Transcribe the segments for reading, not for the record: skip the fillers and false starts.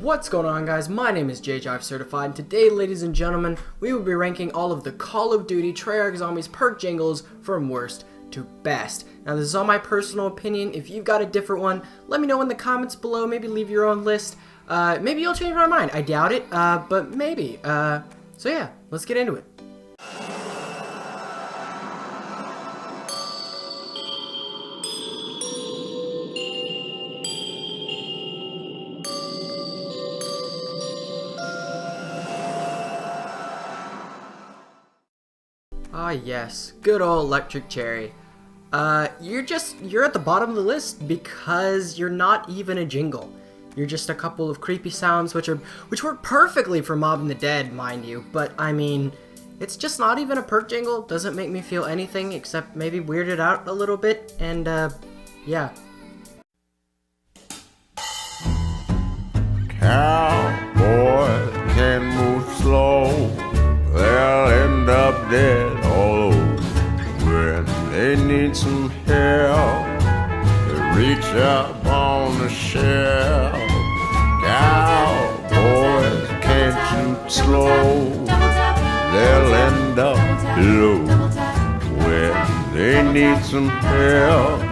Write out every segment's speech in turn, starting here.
What's going on, guys? My name is JJive Certified, and today, ladies and gentlemen, we will be ranking all of the Call of Duty Treyarch Zombies perk jingles from worst to best. Now, this is all my personal opinion. If you've got a different one, let me know in the comments below. Maybe leave your own list. Maybe you'll change my mind. I doubt it, but maybe. So yeah, let's get into it. Ah yes, good old Electric Cherry. You're at the bottom of the list because you're not even a jingle. You're just a couple of creepy sounds which work perfectly for mobbing the dead, mind you, but I mean, it's just not even a perk jingle. Doesn't make me feel anything except maybe weirded out a little bit, and yeah. Cowboys can move slow, they'll end up dead all over. When they need some help, they reach up on the shelf. Cowboys can't shoot slow, they'll end up low. When they need some help,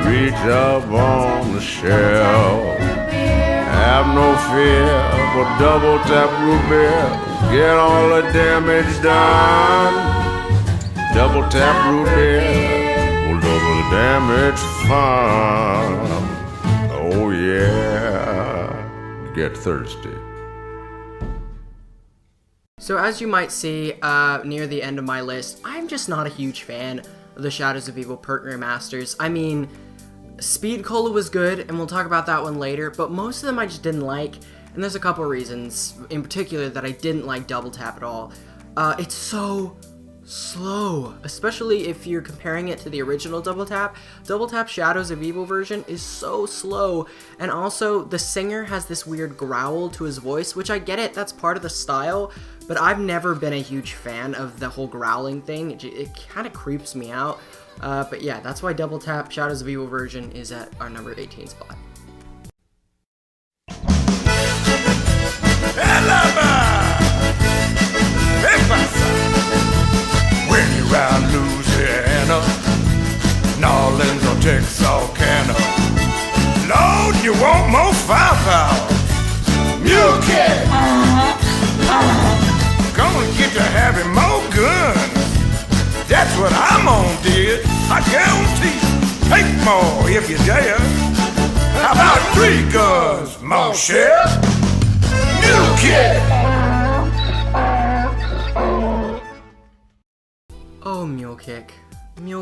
reach up on the shelf. Have no fear for double tap root beer. Get all the damage done. Double tap root beer will double the damage fun. Oh yeah, get thirsty. So as you might see near the end of my list, I'm just not a huge fan of the Shadows of Evil perk remasters. I mean, Speed Cola was good, and we'll talk about that one later, but most of them I just didn't like, and there's a couple reasons in particular that I didn't like Double Tap at all. It's so slow, especially if you're comparing it to the original Double Tap. Double Tap Shadows of Evil version is so slow, and also the singer has this weird growl to his voice, which I get it, that's part of the style, but I've never been a huge fan of the whole growling thing. It kind of creeps me out. But yeah, that's why Double Tap Shadows of Evil version is at our number 18 spot. When you're around Louisiana, Nolens or Texarkana, Lord, you want more firepower. Mule Cat, gonna get to having more guns. That's what I'm on, dear. I guarantee you, take more if you dare. How about 3 guns, mon cher? Mule Cat. Oh, Mule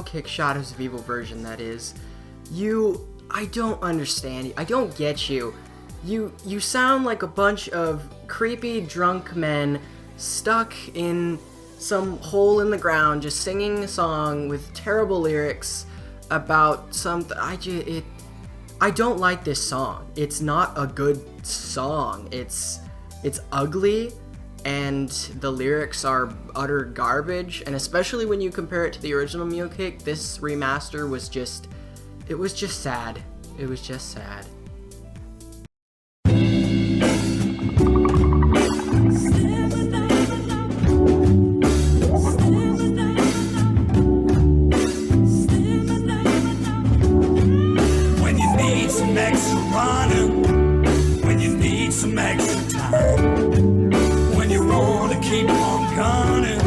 Kick Shadows of Evil version, that is. I don't understand you. I don't get you. You sound like a bunch of creepy drunk men stuck in some hole in the ground just singing a song with terrible lyrics about something. I don't like this song. It's not a good song. It's ugly, and the lyrics are utter garbage, and especially when you compare it to the original Mule Kick, this remaster was just sad. It was just sad. Some extra time when you want to keep on gunning,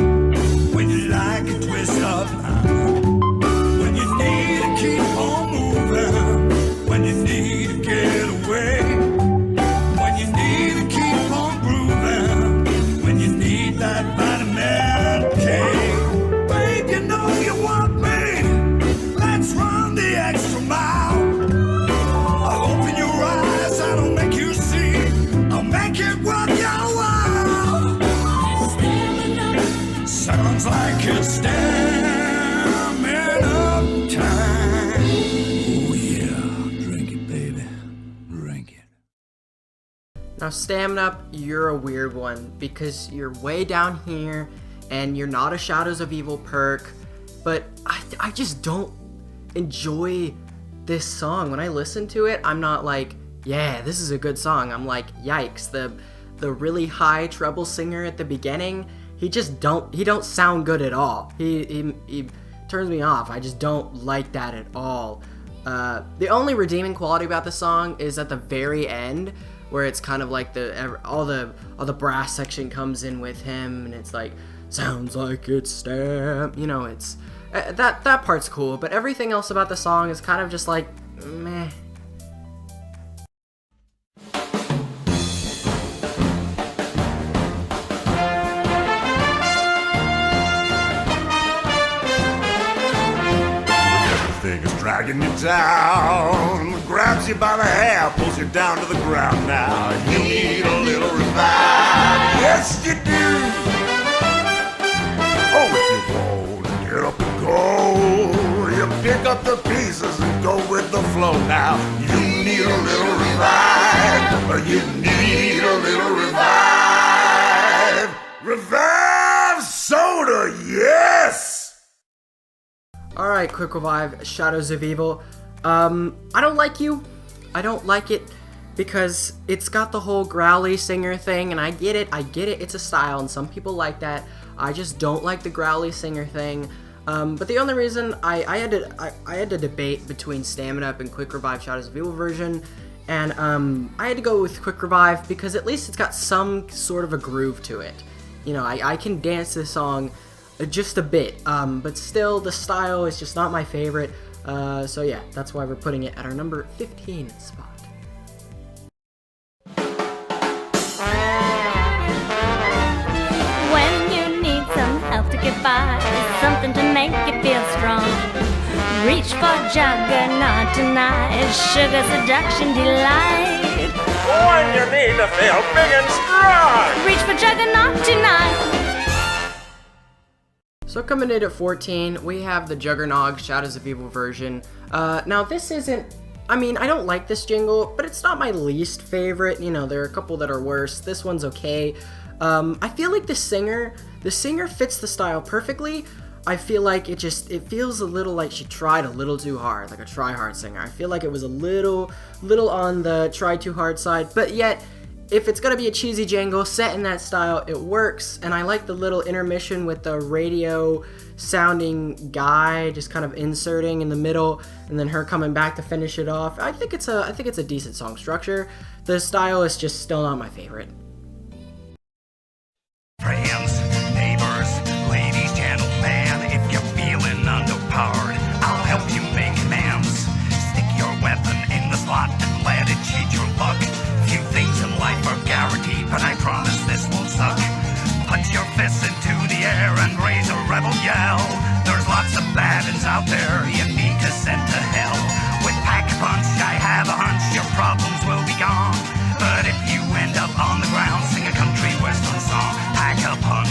when you like a twist of line, when you need to keep on moving, when you need to get away, when you need to keep on grooving, when you need that vitamin K. Babe, you know you want me, let's run the extra mile. I'll open your eyes, I don't make you see, make it worth your while. Sounds like it's Stamin-Up time. Oh yeah, drink it, baby, drink it. Now, Stamin-Up, you're a weird one because you're way down here and you're not a Shadows of Evil perk, but I just don't enjoy this song. When I listen to it, I'm not like, yeah, this is a good song. I'm like, yikes, the really high treble singer at the beginning, he don't sound good at all. He turns me off. I just don't like that at all. The only redeeming quality about the song is at the very end, where it's kind of like all the brass section comes in with him, and it's like, sounds like it's stamped. You know, it's that part's cool, but everything else about the song is kind of just like meh. Everything is dragging you down, grabs you by the hair, pulls you down to the ground. Now you need a little revive. Yes, you do. Oh, if you won't get up and go, you pick up the pieces and go with the flow. Now you need a little revive. You need a little revive. Revive soda, yes. Alright, quick revive, Shadows of Evil. I don't like you. I don't like it because it's got the whole growly singer thing, and I get it, it's a style, and some people like that. I just don't like the growly singer thing. But the only reason I had to debate between Stamin-Up and Quick Revive Shadows of Evil version, and I had to go with Quick Revive because at least it's got some sort of a groove to it. You know, I can dance this song just a bit, but still the style is just not my favorite. So yeah, that's why we're putting it at our number 15 spot. When you need some help to get by, something to make you feel strong, reach for Juggernaut tonight, sugar seduction delight. When you need to feel big and strong, Reach for Juggernaut tonight. So coming in at 14, we have the Juggernaut Shadows of Evil version. Now this isn't, I mean, I don't like this jingle, but it's not my least favorite. You know, there are a couple that are worse. This one's okay. I feel like the singer fits the style perfectly. I feel like it feels a little like she tried a little too hard, like a try-hard singer. I feel like it was a little on the try too hard side, but yet, if it's gonna be a cheesy jingle set in that style, it works. And I like the little intermission with the radio sounding guy just kind of inserting in the middle, and then her coming back to finish it off. I think it's a decent song structure. The style is just still not my favorite. Friends, neighbors, ladies, gentlemen, if you're feeling underpowered, I'll help you make amends. Stick your weapon in the slot and let it cheat your luck. Few things in life are guaranteed, but I promise this won't suck. Punch your fists into the air and raise a rebel yell. There's lots of bad uns out there you need to send to hell. With Pack a Punch, I have a hunch your problems will be gone. But if you end up on the ground, sing a country western song. Pack a punch,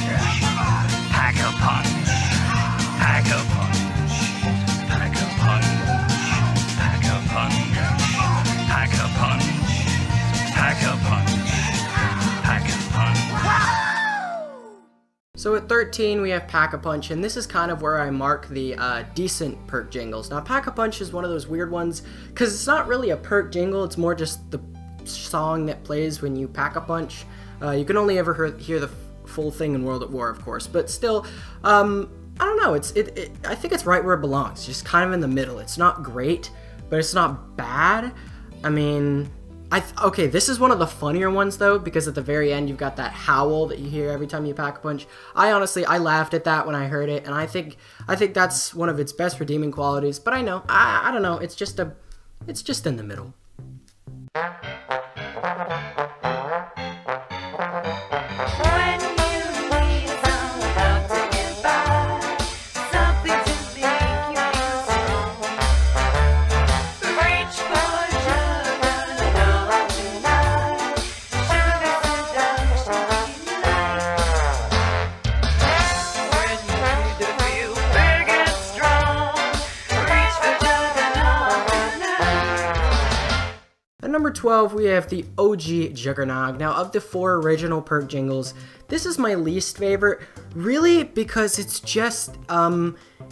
pack a punch, pack a punch, pack a punch, pack a punch, pack a punch, pack a punch, pack a punch. So at 13, we have Pack-a-Punch, and this is kind of where I mark the decent perk jingles. Now, Pack-a-Punch is one of those weird ones, because it's not really a perk jingle, it's more just the song that plays when you pack a punch. You can only ever hear the full thing in World at War, of course, but still, I don't know, I think it's right where it belongs, just kind of in the middle. It's not great, but it's not bad. I mean, okay, this is one of the funnier ones though, because at the very end you've got that howl that you hear every time you pack a punch. I laughed at that when I heard it, and I think that's one of its best redeeming qualities. But I know, I don't know, it's just in the middle. Number 12, we have the OG Juggernaut. Now, of the 4 original perk jingles, this is my least favorite, really, because it's just,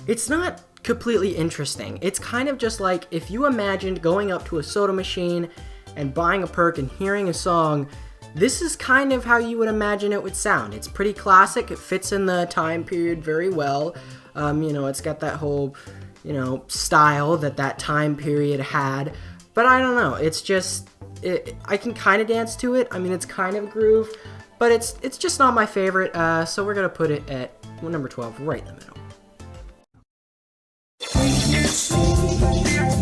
it's not completely interesting. It's kind of just like if you imagined going up to a soda machine and buying a perk and hearing a song, this is kind of how you would imagine it would sound. It's pretty classic. It fits in the time period very well. It's got that whole, style that time period had. But I don't know. It's just, I can kind of dance to it. I mean, it's kind of a groove, but it's just not my favorite. So we're gonna put it at number 12, right in the middle.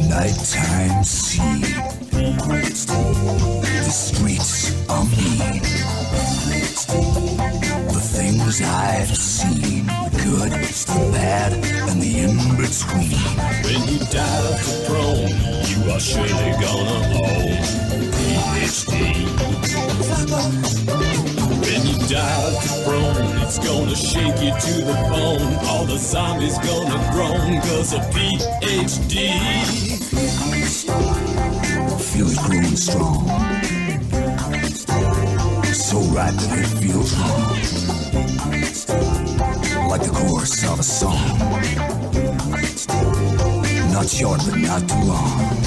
Nighttime scene. The streets are mean. The things I've seen, the good, the bad, and the in-between. When you dive to throne, you are surely gonna hold PhD. When you dive to throne, it's gonna shake you to the bone. All the zombies gonna groan, cause of PhD. Feel it growing strong, so right that it feels wrong, like the chorus of a song. Not short but not too long.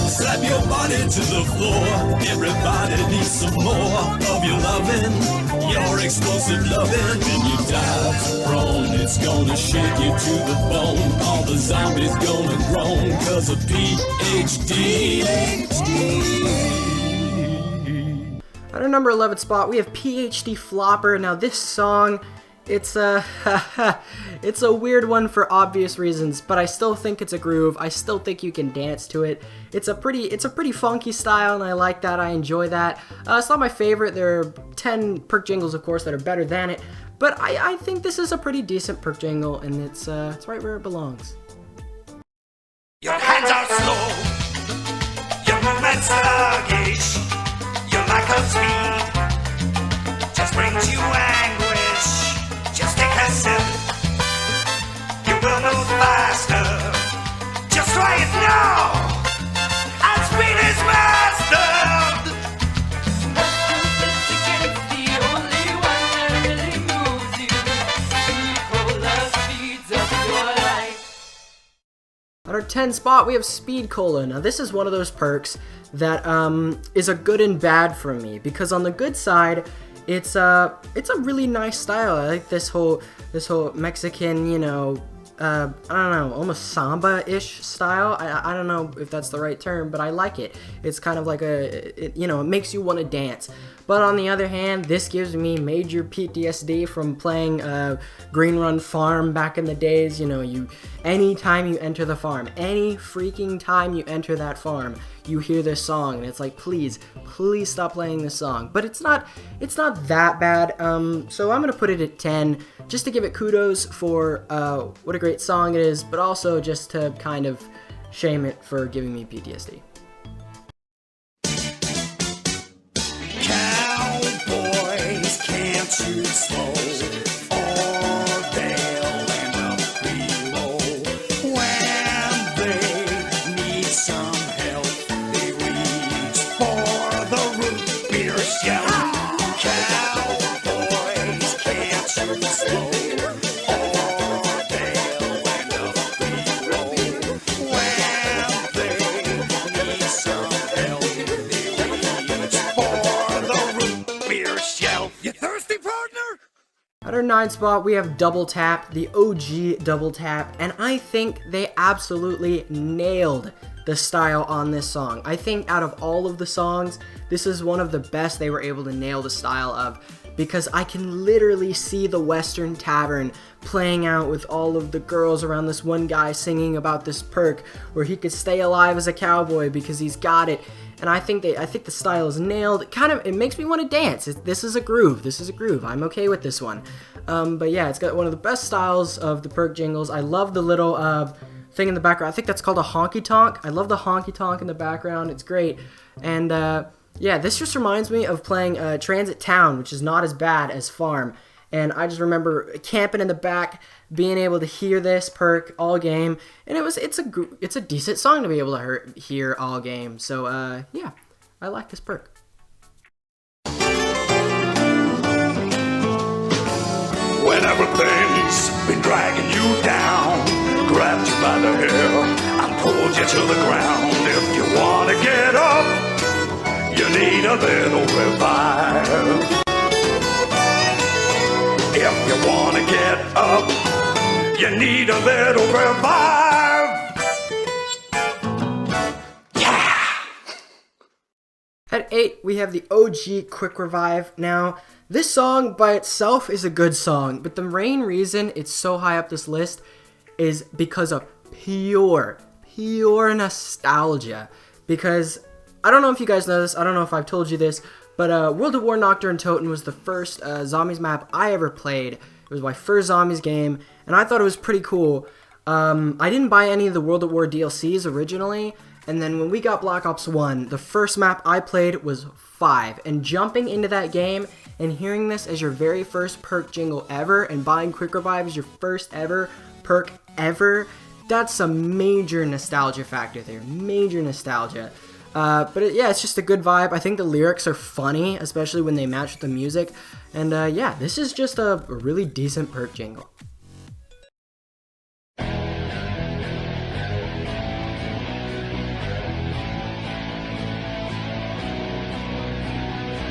Slap your body to the floor. Everybody needs some more of your loving, your explosive loving. When you dive to prone, it's gonna shake you to the bone. All the zombies gonna groan cause of PhD. At our number 11 spot, we have PhD Flopper. Now this song, it's a it's a weird one for obvious reasons, but I still think it's a groove. I still think you can dance to it. It's a pretty funky style, and I like that. I enjoy that. It's not my favorite. There are 10 Perk Jingles, of course, that are better than it, but I think this is a pretty decent Perk Jingle, and it's right where it belongs. Your hands are slow, your movements sluggish, your lack of speed just brings you anguish. Just take a sip, you will move faster. Just try it now, and speed is mastered. The only one that really moves you. Equal the speeds of your life. At our 10 spot, we have Speed Cola. Now this is one of those perks that is a good and bad for me, because on the good side, it's a really nice style. I like this whole Mexican, I don't know, almost samba-ish style. I don't know if that's the right term, but I like it. It's kind of like it makes you want to dance. But on the other hand, this gives me major PTSD from playing Green Run Farm back in the days. Anytime you enter the farm, any freaking time you enter that farm, you hear this song, and it's like, please stop playing this song. But it's not that bad. So I'm gonna put it at 10, just to give it kudos for what a great song it is, but also just to kind of shame it for giving me PTSD. Cowboys can't shoot slow, or they'll end up below. When they need some help, they reach for the root beer shell. Cowboys can't shoot slow, or they'll end up below. When they need some help, they reach for the root beer shelf. You thirsty, partner? At our 9 spot, we have Double Tap, the OG Double Tap, and I think they absolutely nailed the style on this song. I think out of all of the songs, this is one of the best they were able to nail the style of, because I can literally see the Western Tavern playing out with all of the girls around this one guy singing about this perk where he could stay alive as a cowboy because he's got it. And I think the style is nailed. It makes me want to dance. This is a groove. I'm okay with this one. But yeah, it's got one of the best styles of the Perk Jingles. I love the little thing in the background. I think that's called a honky tonk. I love the honky tonk in the background. It's great. And yeah, this just reminds me of playing Transit Town, which is not as bad as Farm. And I just remember camping in the back, being able to hear this perk all game, and it's a decent song to be able to hear all game. So yeah, I like this perk. When everything's been dragging you down, grabbed you by the hair and pulled you to the ground. If you wanna get up, You need a little revive. If you wanna get up, you need a little revive. Yeah! At 8, we have the OG Quick Revive. Now, this song by itself is a good song, but the main reason it's so high up this list is because of pure nostalgia. Because, I don't know if you guys know this, I don't know if I've told you this, but World at War Nocturne Toten was the first Zombies map I ever played. It was my first Zombies game, and I thought it was pretty cool. I didn't buy any of the World at War DLCs originally, and then when we got Black Ops 1, the first map I played was 5. And jumping into that game and hearing this as your very first perk jingle ever, and buying Quick Revive as your first ever perk ever, that's a major nostalgia factor there. Major nostalgia. Yeah, it's just a good vibe. I think the lyrics are funny, especially when they match with the music. And yeah, this is just a really decent perk jingle.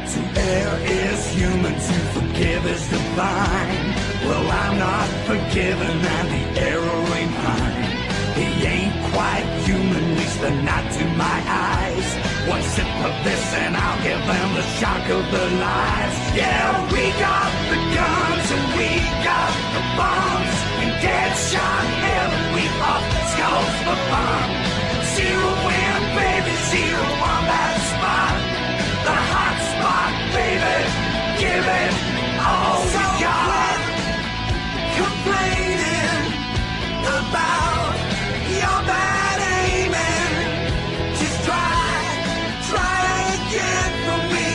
To err is human, to forgive is divine. Well, I'm not forgiven and the error ain't mine. He ain't quite human, at least not to my eyes. One sip of this and I'll give them the shock of their lives. Yeah, we got the guns and we got the bombs. And Deadshot heaven, we off skulls for fun. Zero win, baby, zero on that spot. The hot spot, baby, give it all we got. Complaining about your bad aiming. Just try again for me.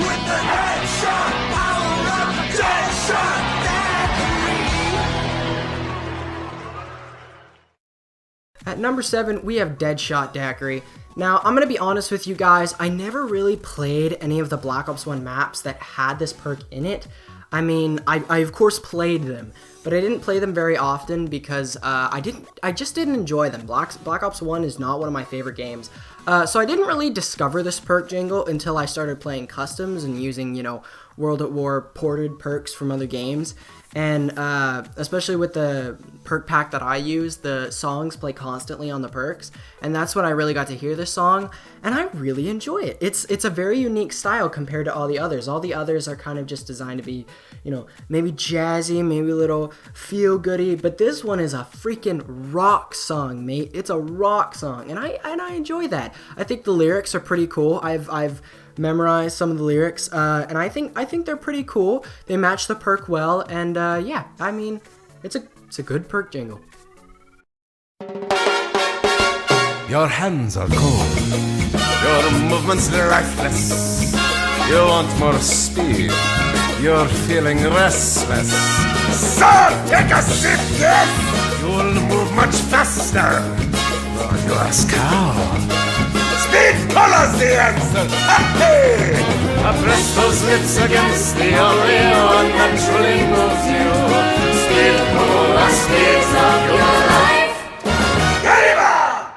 With the headshot power of Deadshot Daiquiri. At number 7, we have Deadshot Daiquiri. Now, I'm gonna be honest with you guys, I never really played any of the Black Ops 1 maps that had this perk in it. I mean, I of course played them, but I didn't play them very often because I just didn't enjoy them. Black Ops 1 is not one of my favorite games. So I didn't really discover this perk jingle until I started playing customs and using, you know, World at War ported perks from other games. And especially with the perk pack that I use, the songs play constantly on the perks, and that's when I really got to hear this song, and I really enjoy it. It's a very unique style compared to all the others. All the others are kind of just designed to be, you know, maybe jazzy, maybe a little feel-goody, but this one is a freaking rock song, mate. It's a rock song, and I enjoy that. I think the lyrics are pretty cool. I've memorized some of the lyrics, and I think they're pretty cool. They match the perk well, and yeah, I mean, it's a good perk jingle. Your hands are cold. Your movements lifeless. You want more speed. You're feeling restless. So take a sip, yes! You'll move much faster. You ask how? Speed colors the answer. Hey! Press those lips against the only one that truly moves you. Speed color, speeds of your life. Get him out!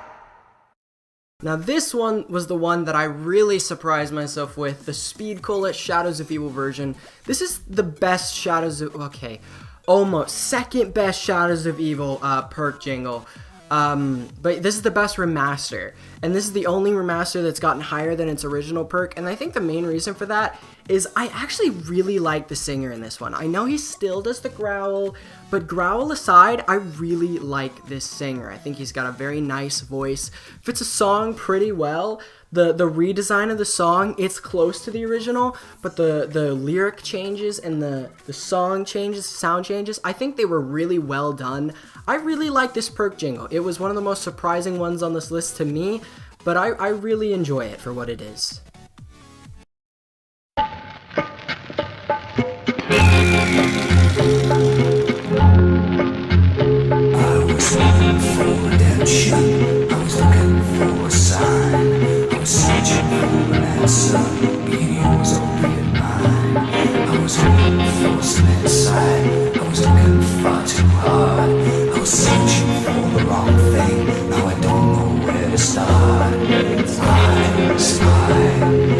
Now this one was the one that I really surprised myself with, the Speed Cola Shadows of Evil version. This is the best Shadows of... okay, almost second best Shadows of Evil perk jingle. But this is the best remaster, and this is the only remaster that's gotten higher than its original perk, and I think the main reason for that is I actually really like the singer in this one. I know he still does the growl, but growl aside, I really like this singer. I think he's got a very nice voice, fits a song pretty well. The redesign of the song, it's close to the original, but the lyric changes and the song changes, sound changes, I think they were really well done. I really like this perk jingle. It was one of the most surprising ones on this list to me, but I really enjoy it for what it is. I was looking for redemption. I was looking for a sign. I was searching for an answer. Being yours or being mine. I was looking for some insight. I was looking far too hard. I was searching for the wrong thing. Now I don't know where to start. I was fine.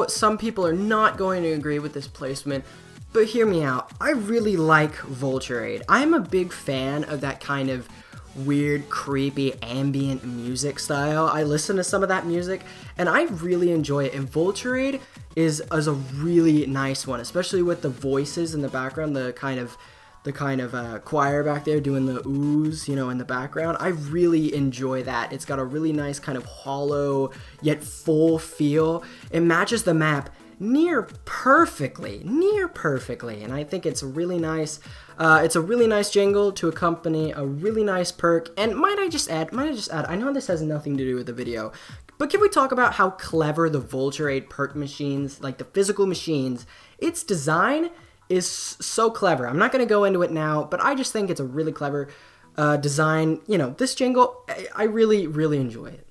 know some people are not going to agree with this placement, but hear me out. I really like Vulture. I'm a big fan of that kind of weird, creepy, ambient music style. I listen to some of that music, and I really enjoy it. And Vulture is a really nice one, especially with the voices in the background, the kind of choir back there doing the oohs, you know, in the background. I really enjoy that. It's got a really nice kind of hollow yet full feel. It matches the map near perfectly, and I think it's really nice. It's a really nice jingle to accompany a really nice perk. And might I just add, I know this has nothing to do with the video, but can we talk about how clever the Vulture perk machines, like the physical machines, its design is so clever. I'm not going to go into it now, but I just think it's a really clever design. You know, this jingle, I really, really enjoy it.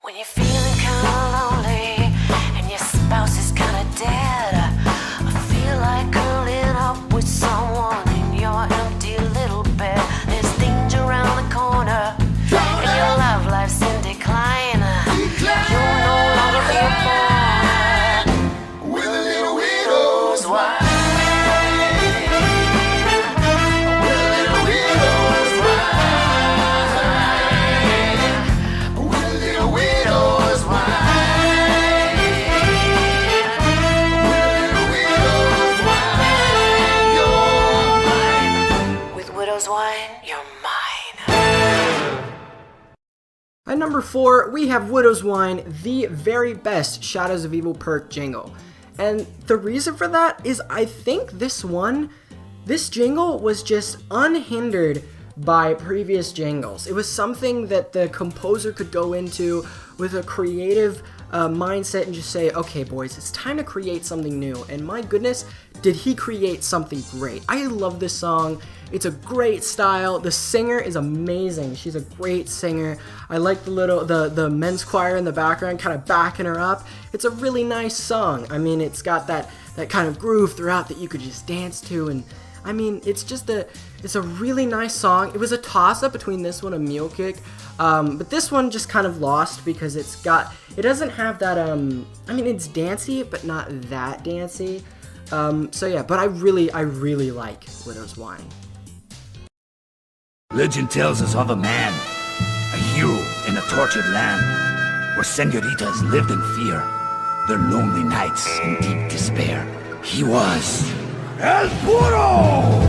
When you're feeling kind of lonely and your spouse is kind of dead, I feel like curling up with someone in your empty little bed. There's danger around the corner and your love life's in decline. You'll no longer be born with a little widow's wife. At number 4, we have Widow's Wine, the very best Shadows of Evil perk jingle. And the reason for that is I think this jingle was just unhindered by previous jingles. It was something that the composer could go into with a creative mindset and just say, okay boys, it's time to create something new. And my goodness, did he create something great. I love this song. It's a great style. The singer is amazing. She's a great singer. I like the men's choir in the background kind of backing her up. It's a really nice song. I mean, it's got that kind of groove throughout that you could just dance to, and I mean, it's a really nice song. It was a toss-up between this one and Mule Kick, but this one just kind of lost because it doesn't have that, I mean, it's dancey, but not that dancey. So yeah, but I really like Widow's Wine. Legend tells us of a man, a hero in a tortured land, where senoritas lived in fear, their lonely nights in deep despair. He was El Puro!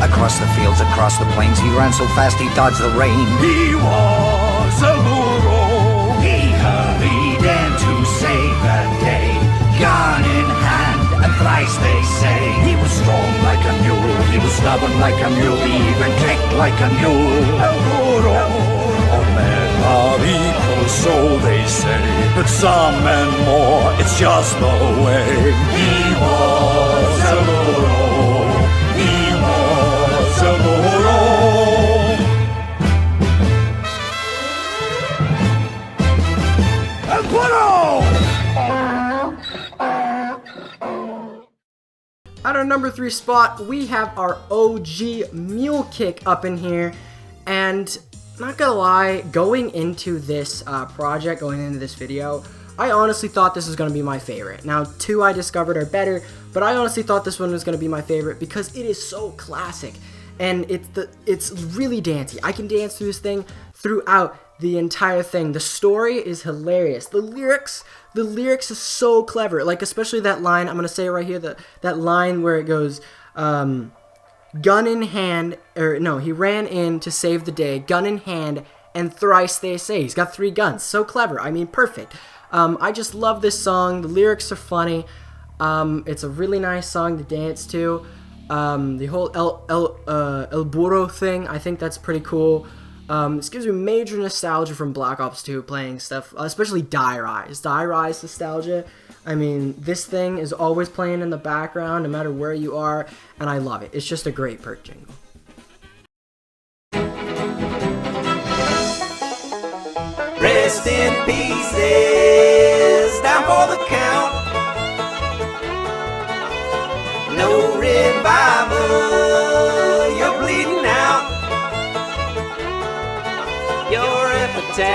Across the fields, across the plains, he ran so fast he dodged the rain. He was El Puro! He hurried in to save the day, gun in hand, and thrice they say. He was strong like a mule, he was stubborn like a mule, he even kicked like a mule. El Puro! All men are equal, so they say, but some and more, it's just the way. He was El Puro! He was El Puro! El Puro! At our number 3 spot, we have our OG Mule Kick up in here, and not gonna lie, going into this project, going into this video, I honestly thought this was gonna be my favorite. Now, 2 I discovered are better, but I honestly thought this one was gonna be my favorite because it is so classic, and it's really dancey. I can dance through this thing throughout the entire thing. The story is hilarious. The lyrics is so clever. Like, especially that line, I'm gonna say it right here, that line where it goes, gun in hand, or no, he ran in to save the day, gun in hand, and thrice they say. He's got 3 guns. So clever. I mean, perfect. I just love this song. The lyrics are funny. It's a really nice song to dance to. The whole El Burro thing, I think that's pretty cool. This gives me major nostalgia from Black Ops 2 playing stuff, especially Die Rise nostalgia. I mean, this thing is always playing in the background no matter where you are, and I love it. It's just a great perk jingle. Rest in pieces, down for the count. No revival, you're bleeding out.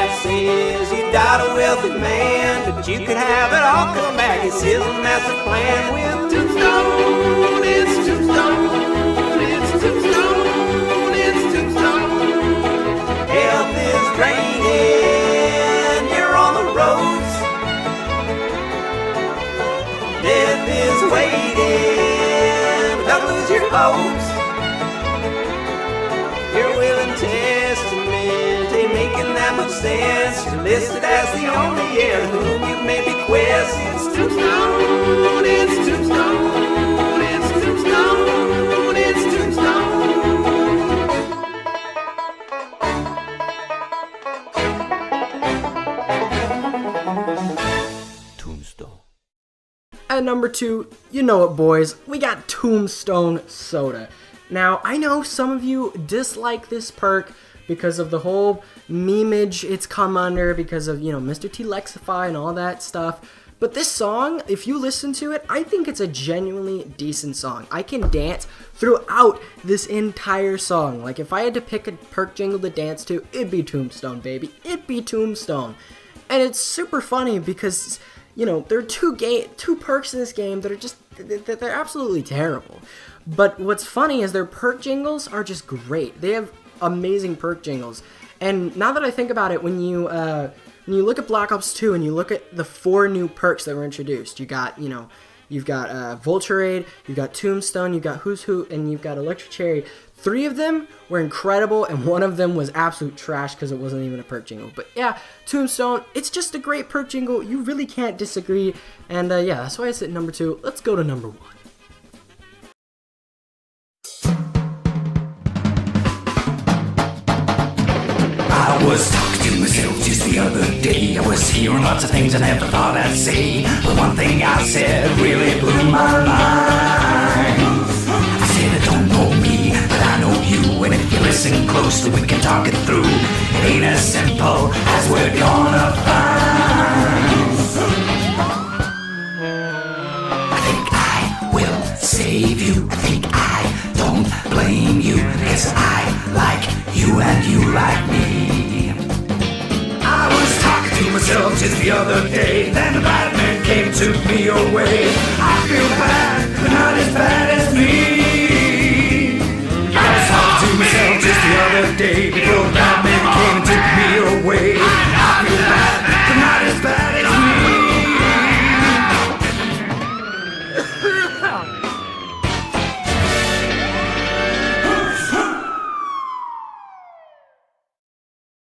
that says you died a wealthy man, but you could have it all come back. It's his master plan with tombstone. It's tombstone. It's tombstone. It's tombstone. Health is draining. You're on the ropes. Death is waiting. Don't lose your hopes. Your will and testament ain't making that much sense. You're listed as the only heir to whom you may bequest. It's tombstone, it's tombstone, it's tombstone, it's tombstone. Tombstone. At number 2, you know it, boys, we got Tombstone Soda. Now, I know some of you dislike this perk because of the whole memeage it's come under, because of, Mr. T Lexify and all that stuff. But this song, if you listen to it, I think it's a genuinely decent song. I can dance throughout this entire song. Like, if I had to pick a perk jingle to dance to, it'd be Tombstone, baby. It'd be Tombstone. And it's super funny because, there are two perks in this game that are just, they're absolutely terrible. But what's funny is their perk jingles are just great. They have amazing perk jingles. And now that I think about it, when you look at Black Ops 2 and you look at the 4 new perks that were introduced, you've got Vulture-Aid, you've got Tombstone, you've got Who's Who, and you've got Electric Cherry. 3 of them were incredible, and 1 of them was absolute trash because it wasn't even a perk jingle. But yeah, Tombstone, it's just a great perk jingle. You really can't disagree. And yeah, that's why it's at number 2. Let's go to number 1. I was talking to myself just the other day. I was hearing lots of things I never thought I'd say, but one thing I said really blew my mind. I said, I don't know me, but I know you, and if you listen closely we can talk it through. It ain't as simple as we're gonna find. I think I will save you. I think I don't blame you, because I like you and you like me. I was talking to myself just the other day, then the Batman came and took me away. I feel bad, but not as bad as me. I was talking to myself just the other day, before the Batman came and took me away. I feel bad, but not as bad as me.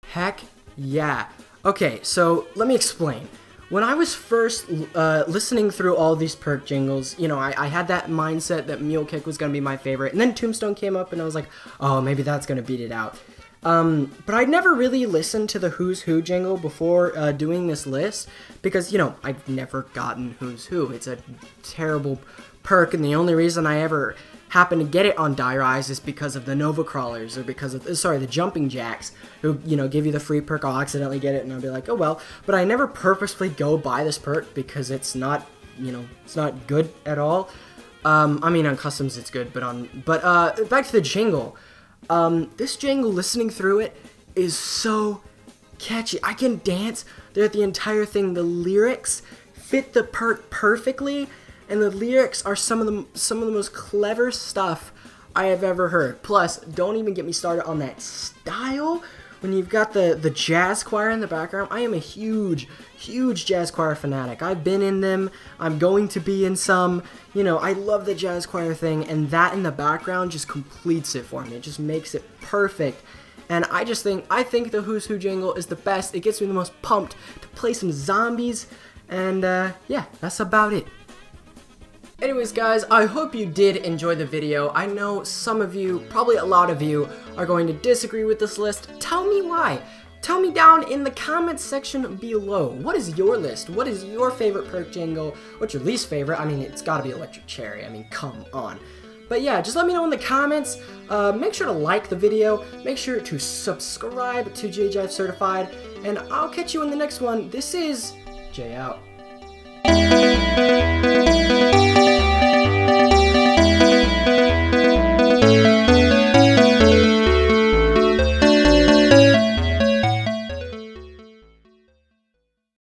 Heck yeah. Okay, so let me explain. When I was first listening through all these perk jingles, I had that mindset that Mule Kick was going to be my favorite, and then Tombstone came up and I was like, oh, maybe that's going to beat it out. But I'd never really listened to the Who's Who jingle before doing this list, because, I've never gotten Who's Who. It's a terrible perk, and the only reason I ever happen to get it on Die Rise is because of the Nova Crawlers, or because of, the Jumping Jacks, who, give you the free perk. I'll accidentally get it and I'll be like, oh well. But I never purposefully go buy this perk because it's not, it's not good at all. I mean, on customs it's good, but back to the jingle. This jingle, listening through it, is so catchy. I can dance throughout the entire thing. The lyrics fit the perk perfectly, and the lyrics are some of the most clever stuff I have ever heard. Plus, don't even get me started on that style. When you've got the jazz choir in the background, I am a huge jazz choir fanatic. I've been in them. I'm going to be in some. I love the jazz choir thing, and that in the background just completes it for me. It just makes it perfect. And I think the Who's Who jingle is the best. It gets me the most pumped to play some zombies. And yeah, that's about it. Anyways, guys, I hope you did enjoy the video. I know some of you, probably a lot of you, are going to disagree with this list. Tell me why. Tell me down in the comments section below. What is your list? What is your favorite perk jingle? What's your least favorite? I mean, it's gotta be Electric Cherry. I mean, come on. But yeah, just let me know in the comments. Make sure to like the video. Make sure to subscribe to JJive Certified. And I'll catch you in the next one. This is Jay out.